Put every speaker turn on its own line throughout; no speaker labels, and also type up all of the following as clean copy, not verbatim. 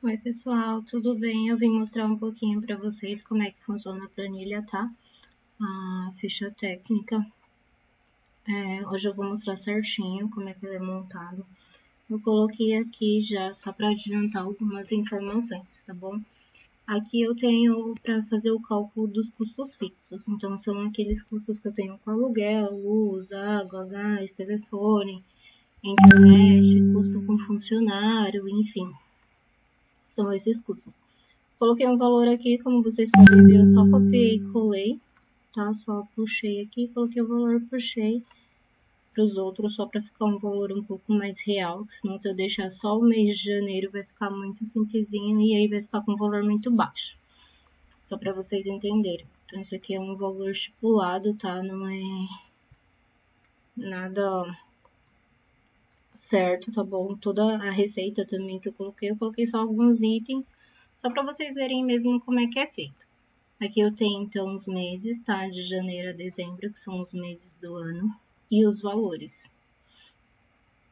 Oi pessoal, tudo bem? Eu vim mostrar um pouquinho para vocês como é que funciona a planilha, tá? A ficha técnica. Hoje eu vou mostrar certinho como é que ela é montada. Eu coloquei aqui já só para adiantar algumas informações, tá bom? Aqui eu tenho para fazer o cálculo dos custos fixos. Então são aqueles custos que eu tenho com aluguel, luz, água, gás, telefone, internet, custo com funcionário, enfim. São esses custos. Coloquei um valor aqui, como vocês podem ver, eu só copiei e colei, tá? Só puxei aqui, coloquei o valor, puxei para os outros, só para ficar um valor um pouco mais real, senão se eu deixar só o mês de janeiro vai ficar muito simplesinho e aí vai ficar com um valor muito baixo. Só para vocês entenderem. Então, isso aqui é um valor estipulado, tá? Não é nada certo, tá bom? Toda a receita também que eu coloquei só alguns itens, só para vocês verem mesmo como é que é feito. Aqui eu tenho, então, os meses, tá? De janeiro a dezembro, que são os meses do ano, e os valores.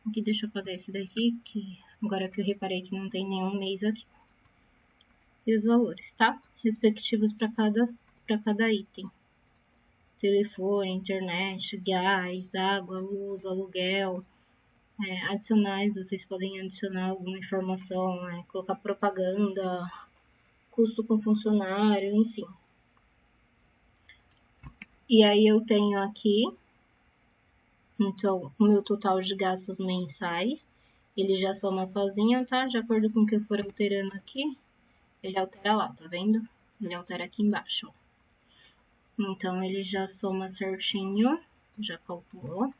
Aqui, deixa eu apagar esse daqui, que agora que eu reparei que não tem nenhum mês aqui. E os valores, tá? Respectivos para cada item. Telefone, internet, gás, água, luz, aluguel. Adicionais, vocês podem adicionar alguma informação, colocar propaganda, custo com funcionário, enfim. E aí eu tenho aqui, então, o meu total de gastos mensais, ele já soma sozinho, tá? De acordo com o que eu for alterando aqui, ele altera lá, tá vendo? Ele altera aqui embaixo, ó. Então, ele já soma certinho, já calculou.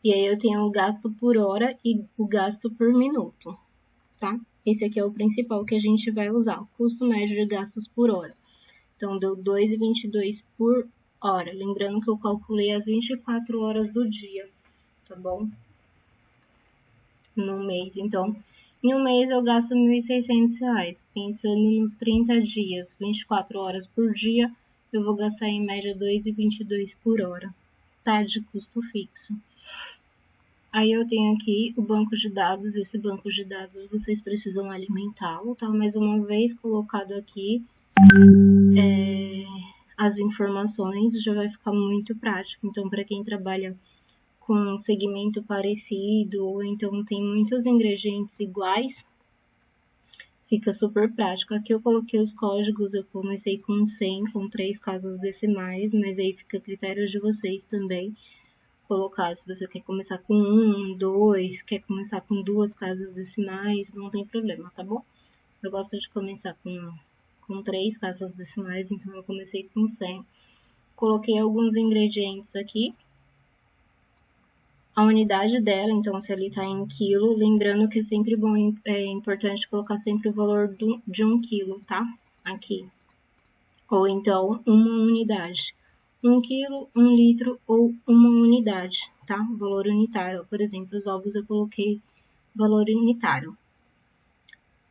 E aí eu tenho o gasto por hora e o gasto por minuto, tá? Esse aqui é o principal que a gente vai usar, o custo médio de gastos por hora. Então, deu 2,22 por hora. Lembrando que eu calculei as 24 horas do dia, tá bom? No mês. Então, em um mês eu gasto R$ 1.600. Pensando nos 30 dias, 24 horas por dia, eu vou gastar em média 2,22 por hora, tá? De custo fixo. Aí eu tenho aqui o banco de dados. Esse banco de dados vocês precisam alimentá-lo, tá? Mas uma vez colocado aqui, as informações já vai ficar muito prático. Então, para quem trabalha com um segmento parecido, ou então tem muitos ingredientes iguais, fica super prático. Aqui eu coloquei os códigos, eu comecei com 100, com 3 casas decimais, mas aí fica a critério de vocês também colocar. Se você quer começar com 1, 2, quer começar com 2 casas decimais, não tem problema, tá bom? Eu gosto de começar com 3 casas decimais, então eu comecei com 100. Coloquei alguns ingredientes aqui. A unidade dela, então, se ele tá em quilo, lembrando que é sempre bom, importante colocar sempre o valor de 1 quilo, tá? Aqui. Ou então, uma unidade. 1 quilo, 1 litro ou uma unidade, tá? Valor unitário. Por exemplo, os ovos eu coloquei valor unitário.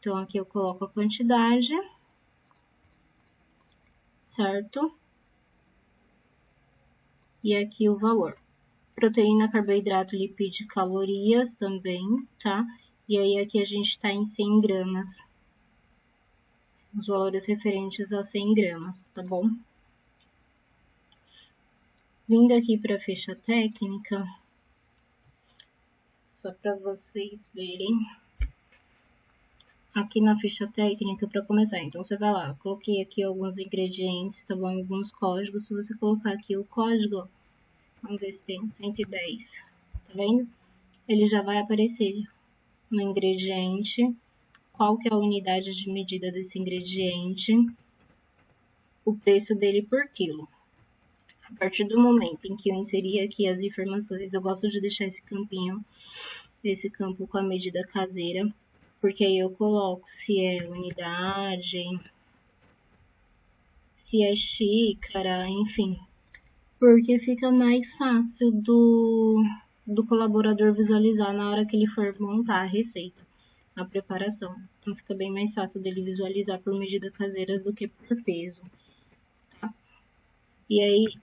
Então, aqui eu coloco a quantidade, certo? E aqui o valor. Proteína, carboidrato, lipídio, calorias também, tá? E aí aqui a gente tá em 100 gramas. Os valores referentes a 100 gramas, tá bom? Vindo aqui para a ficha técnica, só para vocês verem. Aqui na ficha técnica, para começar, então você vai lá, eu coloquei aqui alguns ingredientes, tá bom? Alguns códigos. Se você colocar aqui o código, vamos ver se tem 110, tá vendo? Ele já vai aparecer no ingrediente, qual que é a unidade de medida desse ingrediente, o preço dele por quilo. A partir do momento em que eu inseri aqui as informações, eu gosto de deixar esse campinho, esse campo com a medida caseira, porque aí eu coloco se é unidade, se é xícara, enfim, porque fica mais fácil do colaborador visualizar na hora que ele for montar a receita, a preparação. Então, fica bem mais fácil dele visualizar por medidas caseiras do que por peso, tá? E aí,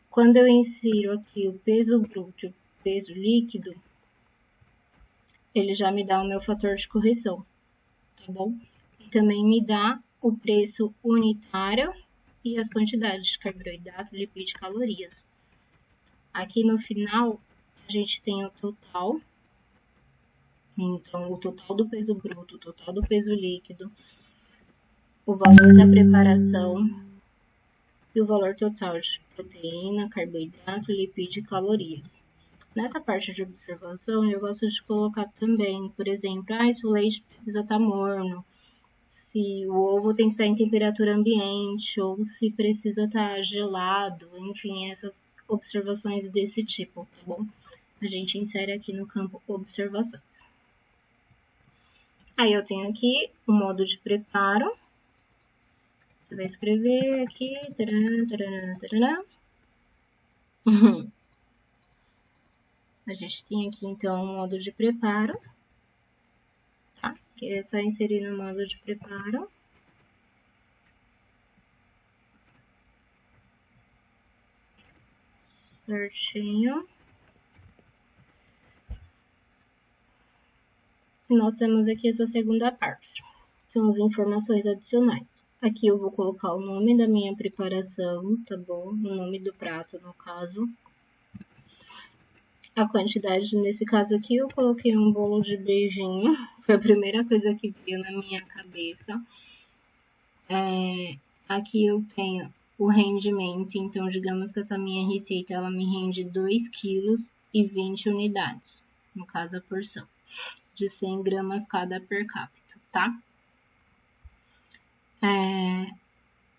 quando eu insiro aqui o peso bruto e o peso líquido, ele já me dá o meu fator de correção, tá tá bom? E também me dá o preço unitário e as quantidades de carboidrato, lipídio e calorias. Aqui no final, a gente tem o total. Então, o total do peso bruto, o total do peso líquido, o valor da preparação e o valor total de proteína, carboidrato, lipídio e calorias. Nessa parte de observação, eu gosto de colocar também, por exemplo, se o leite precisa estar morno, se o ovo tem que estar em temperatura ambiente, ou se precisa estar gelado, enfim, essas observações desse tipo, tá bom? A gente insere aqui no campo observação. Aí eu tenho aqui o modo de preparo. Você vai escrever aqui. A gente tem aqui então o modo de preparo. Tá? Que é só inserir no modo de preparo. Certinho. E nós temos aqui essa segunda parte. São as informações adicionais. Aqui eu vou colocar o nome da minha preparação, tá bom? O nome do prato, no caso. A quantidade, nesse caso aqui, eu coloquei um bolo de beijinho. Foi a primeira coisa que veio na minha cabeça. Aqui eu tenho o rendimento. Então, digamos que essa minha receita, ela me rende 2,20 kg, no caso a porção, de 100 gramas cada per capita, tá?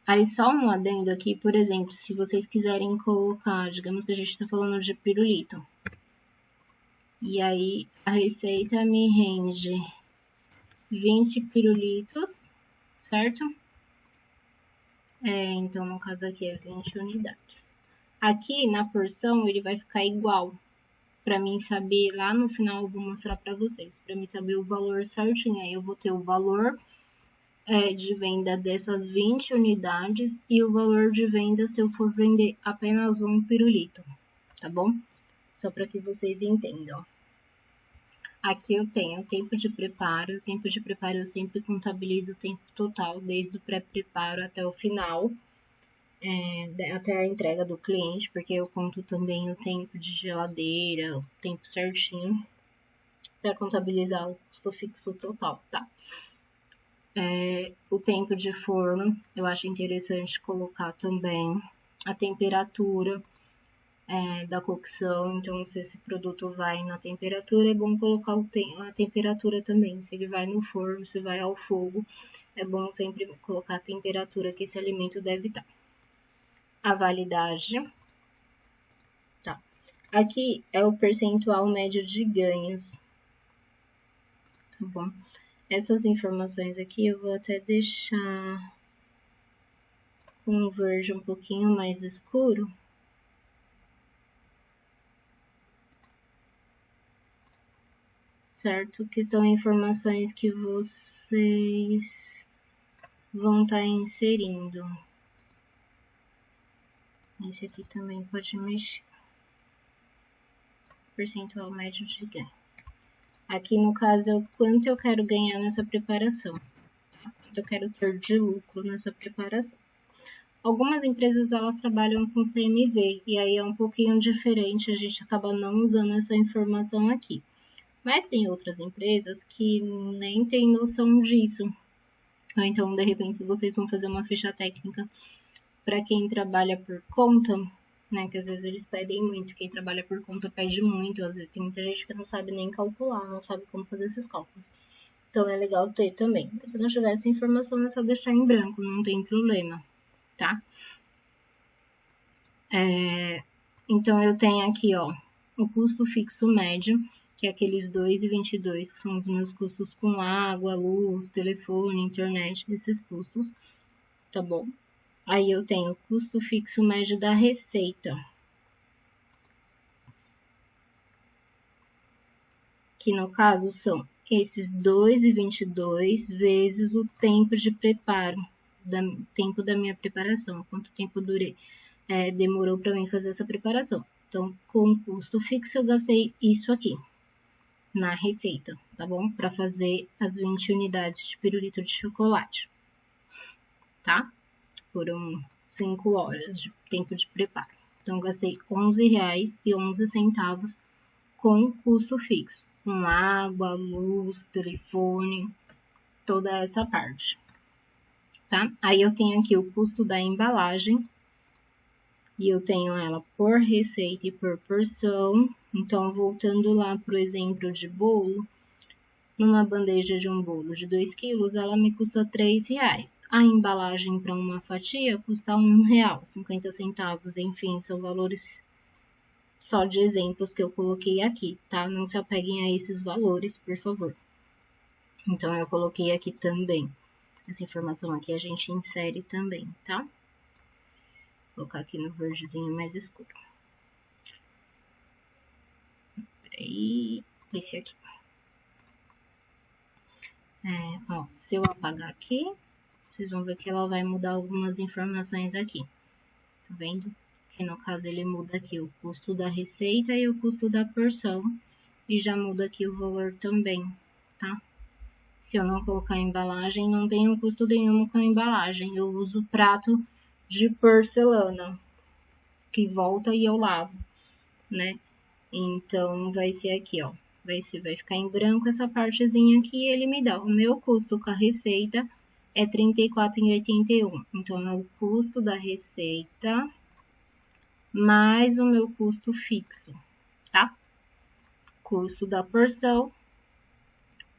Aí só um adendo aqui, por exemplo, se vocês quiserem colocar, digamos que a gente está falando de pirulito. E aí a receita me rende 20 pirulitos, certo? Então no caso aqui é 20 unidades. Aqui na porção ele vai ficar igual. Para mim saber, lá no final eu vou mostrar para vocês. Para mim saber o valor certinho, aí eu vou ter o valor de venda dessas 20 unidades e o valor de venda se eu for vender apenas um pirulito, tá bom? Só para que vocês entendam. Aqui eu tenho o tempo de preparo. O tempo de preparo eu sempre contabilizo o tempo total, desde o pré-preparo até o final, até a entrega do cliente, porque eu conto também o tempo de geladeira, o tempo certinho, para contabilizar o custo fixo total, tá? O tempo de forno, eu acho interessante colocar também a temperatura da cocção. Então, se esse produto vai na temperatura, é bom colocar a temperatura também. Se ele vai no forno, se vai ao fogo, é bom sempre colocar a temperatura que esse alimento deve estar. A validade. Tá. Aqui é o percentual médio de ganhos. Tá bom? Essas informações aqui eu vou até deixar com um verde um pouquinho mais escuro. Certo? Que são informações que vocês vão estar inserindo. Esse aqui também pode mexer. Percentual médio de ganho. Aqui no caso é o quanto eu quero ganhar nessa preparação. Tá? Quanto eu quero ter de lucro nessa preparação. Algumas empresas elas trabalham com CMV e aí é um pouquinho diferente, a gente acaba não usando essa informação aqui. Mas tem outras empresas que nem têm noção disso. Ou então, de repente, vocês vão fazer uma ficha técnica para quem trabalha por conta, né? Que às vezes eles pedem muito. Quem trabalha por conta pede muito. Às vezes tem muita gente que não sabe nem calcular, não sabe como fazer esses cálculos. Então, é legal ter também. Mas se não tiver essa informação, é só deixar em branco, não tem problema, tá? Então, eu tenho aqui, ó, o custo fixo médio, que é aqueles 2,22, que são os meus custos com água, luz, telefone, internet, esses custos, tá bom? Aí eu tenho o custo fixo médio da receita, que no caso são esses 2,22 vezes o tempo de preparo, tempo da minha preparação, quanto tempo demorou para mim fazer essa preparação. Então, com o custo fixo eu gastei isso aqui. na receita, tá bom? Para fazer as 20 unidades de pirulito de chocolate, tá? Foram 5 horas de tempo de preparo. Então, eu gastei R$11,11 com custo fixo, com água, luz, telefone, toda essa parte, tá? Aí eu tenho aqui o custo da embalagem, e eu tenho ela por receita e por porção. Então, voltando lá para o exemplo de bolo, numa bandeja de um bolo de 2 quilos, ela me custa R$3. A embalagem para uma fatia custa R$1, 50 centavos, enfim, são valores só de exemplos que eu coloquei aqui, tá? Não se apeguem a esses valores, por favor. Então, eu coloquei aqui também. Essa informação aqui a gente insere também, tá? Vou colocar aqui no verdezinho mais escuro. Peraí, esse aqui. Ó, se eu apagar aqui, vocês vão ver que ela vai mudar algumas informações aqui. Tá vendo? Que no caso ele muda aqui o custo da receita e o custo da porção. E já muda aqui o valor também, tá? Se eu não colocar a embalagem, não tem custo nenhum com a embalagem. Eu uso prato de porcelana, que volta e eu lavo, né? Então, vai ser aqui, ó. Vai ficar em branco essa partezinha aqui e ele me dá. O meu custo com a receita é R$34,81. Então, é o custo da receita mais o meu custo fixo, tá? Custo da porção,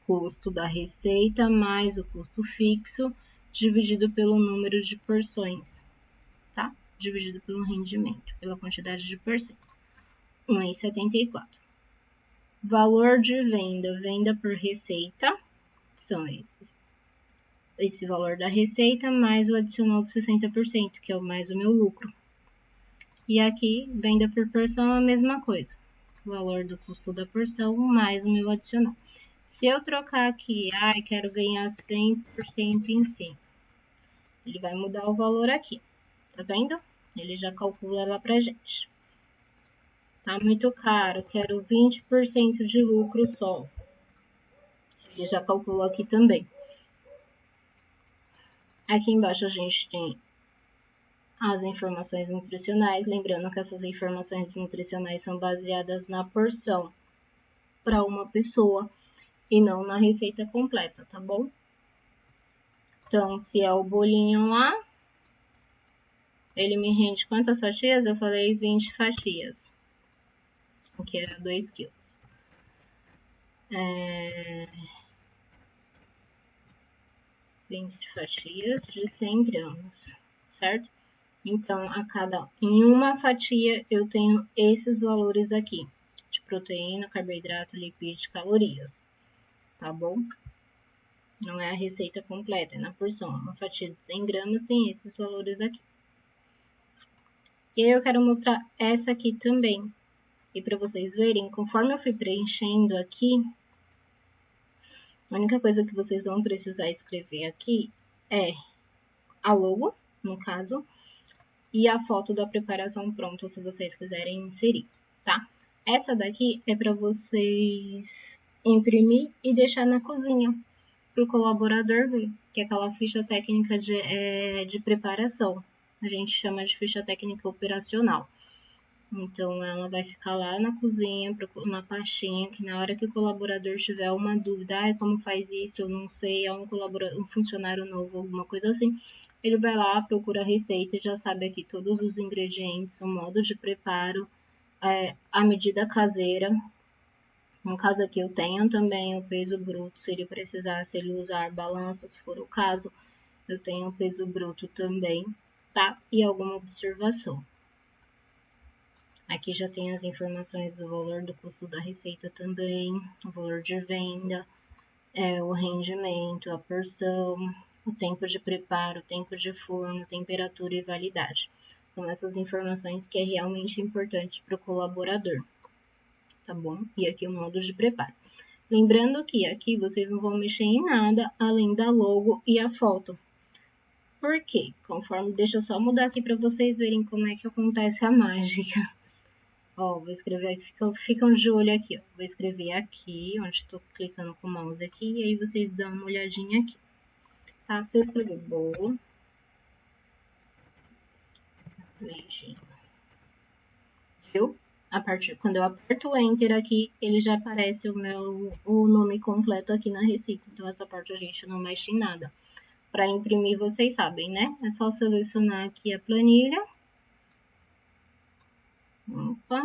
custo da receita mais o custo fixo, dividido pelo número de porções, tá? Dividido pelo rendimento, pela quantidade de porções. R$1,74. Valor de venda, venda por receita, são esses. Esse valor da receita mais o adicional de 60%, que é mais o meu lucro. E aqui, venda por porção, a mesma coisa. O valor do custo da porção mais o meu adicional. Se eu trocar aqui, quero ganhar 100% em cima, ele vai mudar o valor aqui, tá vendo? Ele já calcula lá pra gente. Tá muito caro, quero 20% de lucro só. Ele já calculou aqui também. Aqui embaixo a gente tem as informações nutricionais, lembrando que essas informações nutricionais são baseadas na porção para uma pessoa e não na receita completa, tá bom? Então, se é o bolinho lá, ele me rende quantas fatias? Eu falei 20 fatias, que era 2 quilos. 20 fatias de 100 gramas, certo? Então, em uma fatia, eu tenho esses valores aqui, de proteína, carboidrato, lipídio, calorias, tá bom? Não é a receita completa, é na porção. Uma fatia de 100 gramas tem esses valores aqui. E aí, eu quero mostrar essa aqui também. E para vocês verem, conforme eu fui preenchendo aqui, a única coisa que vocês vão precisar escrever aqui é a logo, no caso, e a foto da preparação pronta, se vocês quiserem inserir, tá? Essa daqui é para vocês imprimir e deixar na cozinha, para o colaborador ver, que é aquela ficha técnica de preparação. A gente chama de ficha técnica operacional. Então, ela vai ficar lá na cozinha, na pastinha, que na hora que o colaborador tiver uma dúvida, como faz isso, eu não sei, é um funcionário novo, alguma coisa assim, ele vai lá, procura a receita e já sabe aqui todos os ingredientes, o modo de preparo, a medida caseira. No caso aqui, eu tenho também o peso bruto, se ele precisar, se ele usar balança, se for o caso, eu tenho o peso bruto também, tá? E alguma observação. Aqui já tem as informações do valor do custo da receita também, o valor de venda, o rendimento, a porção, o tempo de preparo, o tempo de forno, temperatura e validade. São essas informações que é realmente importante para o colaborador, tá bom? E aqui o modo de preparo. Lembrando que aqui vocês não vão mexer em nada além da logo e a foto. Por quê? Deixa eu só mudar aqui para vocês verem como é que acontece a mágica. Ó, vou escrever aqui, ficam de olho aqui, ó. Vou escrever aqui, onde estou clicando com o mouse aqui, e aí vocês dão uma olhadinha aqui. Tá? Se eu escrever bolo, leitinho, viu? Quando eu aperto o Enter aqui, ele já aparece o nome completo aqui na receita. Então, essa parte a gente não mexe em nada. Para imprimir, vocês sabem, né? É só selecionar aqui a planilha. Opa.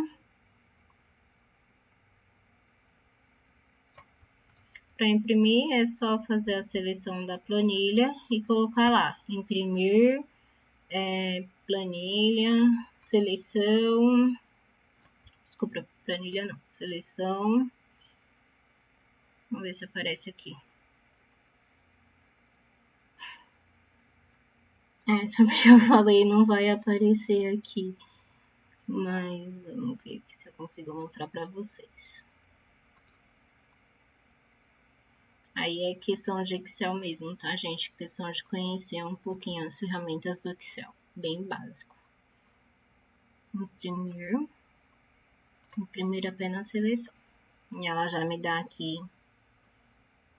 Para imprimir, é só fazer a seleção da planilha e colocar lá, imprimir, planilha, seleção, desculpa, planilha não, seleção, vamos ver se aparece aqui. Sabe o que eu falei, não vai aparecer aqui, mas vamos ver se eu consigo mostrar para vocês. Aí é questão de Excel mesmo, tá, gente? Questão de conhecer um pouquinho as ferramentas do Excel. Bem básico. Imprimir apenas a seleção. E ela já me dá aqui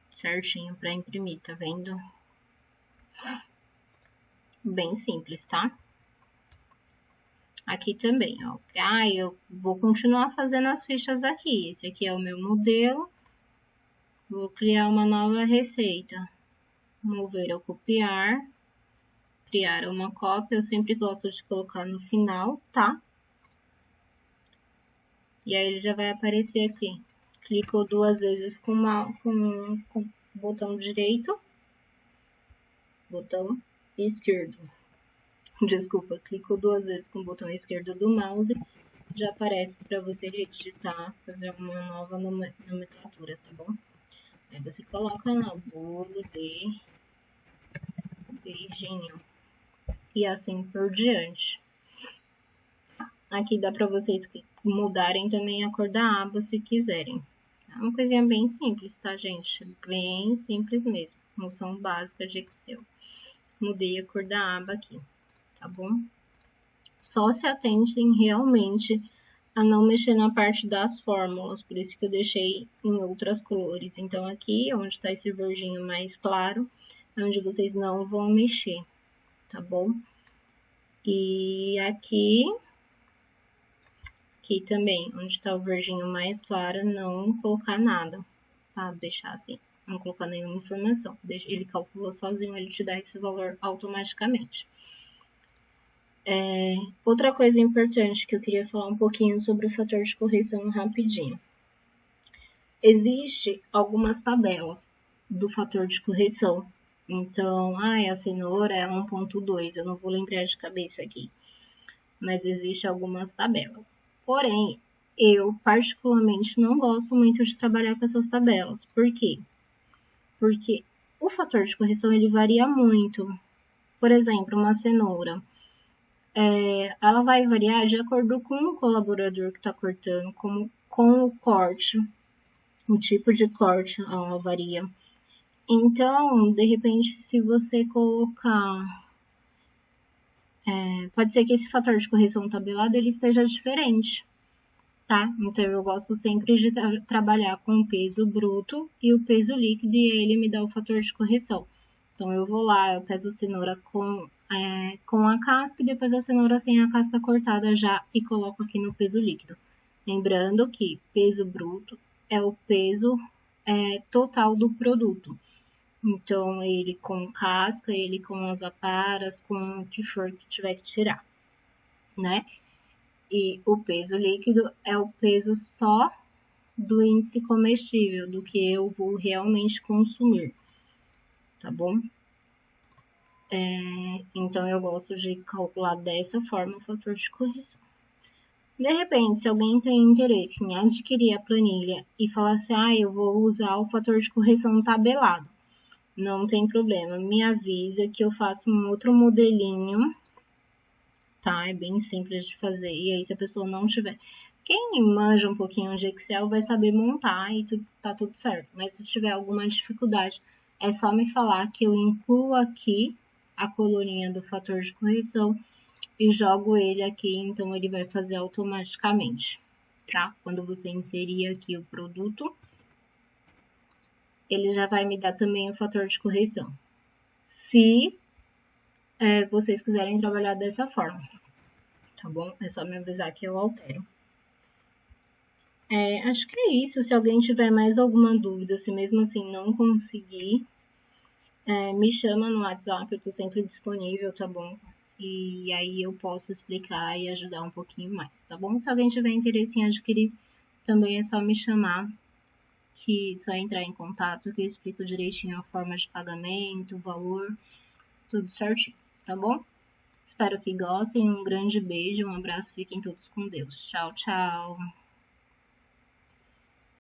certinho para imprimir, tá vendo? Bem simples, tá? Aqui também, ó. Eu vou continuar fazendo as fichas aqui. Esse aqui é o meu modelo. Vou criar uma nova receita. Mover ou copiar. Criar uma cópia. Eu sempre gosto de colocar no final, tá? E aí ele já vai aparecer aqui. Clicou 2 vezes com o botão direito. Botão esquerdo. Desculpa, clicou 2 vezes com o botão esquerdo do mouse. Já aparece para você digitar, fazer uma nova nomenclatura, tá bom? Aí você coloca lá o bolo de beijinho. E assim por diante. Aqui dá para vocês mudarem também a cor da aba se quiserem. É uma coisinha bem simples, tá, gente? Bem simples mesmo. Noção básica de Excel. Mudei a cor da aba aqui, tá bom? Só se atentem realmente a não mexer na parte das fórmulas, por isso que eu deixei em outras cores. Então, aqui, onde está esse verdinho mais claro, é onde vocês não vão mexer, tá bom? E aqui também, onde está o verdinho mais claro, não colocar nada, tá? Deixar assim, não colocar nenhuma informação. Ele calcula sozinho, ele te dá esse valor automaticamente. Outra coisa importante que eu queria falar um pouquinho sobre o fator de correção rapidinho. Existem algumas tabelas do fator de correção. Então, a cenoura é 1.2, eu não vou lembrar de cabeça aqui. Mas existem algumas tabelas. Porém, eu particularmente não gosto muito de trabalhar com essas tabelas. Por quê? Porque o fator de correção ele varia muito. Por exemplo, uma cenoura. Ela vai variar de acordo com o colaborador que está cortando, com o corte, o tipo de corte ela varia. Então, de repente, se você colocar... pode ser que esse fator de correção tabelado ele esteja diferente, tá? Então, eu gosto sempre de trabalhar com o peso bruto e o peso líquido e ele me dá o fator de correção. Então, eu vou lá, eu peso a cenoura com a casca e depois a cenoura sem a casca cortada já e coloco aqui no peso líquido. Lembrando que peso bruto é o peso total do produto. Então, ele com casca, ele com as aparas, com o que for que tiver que tirar, né? E o peso líquido é o peso só do índice comestível, do que eu vou realmente consumir, tá bom? Então, eu gosto de calcular dessa forma o fator de correção. De repente, se alguém tem interesse em adquirir a planilha e falar assim, eu vou usar o fator de correção tabelado, não tem problema, me avisa que eu faço um outro modelinho, tá? É bem simples de fazer. E aí, se a pessoa não tiver... Quem manja um pouquinho de Excel vai saber montar e tá tudo certo. Mas se tiver alguma dificuldade, é só me falar que eu incluo aqui a coluninha do fator de correção e jogo ele aqui, então ele vai fazer automaticamente, tá? Quando você inserir aqui o produto, ele já vai me dar também o fator de correção. Se vocês quiserem trabalhar dessa forma, tá bom? É só me avisar que eu altero. Acho que é isso. Se alguém tiver mais alguma dúvida, se mesmo assim não conseguir, me chama no WhatsApp, eu tô sempre disponível, tá bom? E aí eu posso explicar e ajudar um pouquinho mais, tá bom? Se alguém tiver interesse em adquirir, também é só me chamar, que só entrar em contato, que eu explico direitinho a forma de pagamento, o valor, tudo certinho, tá bom? Espero que gostem, um grande beijo, um abraço, fiquem todos com Deus. Tchau, tchau!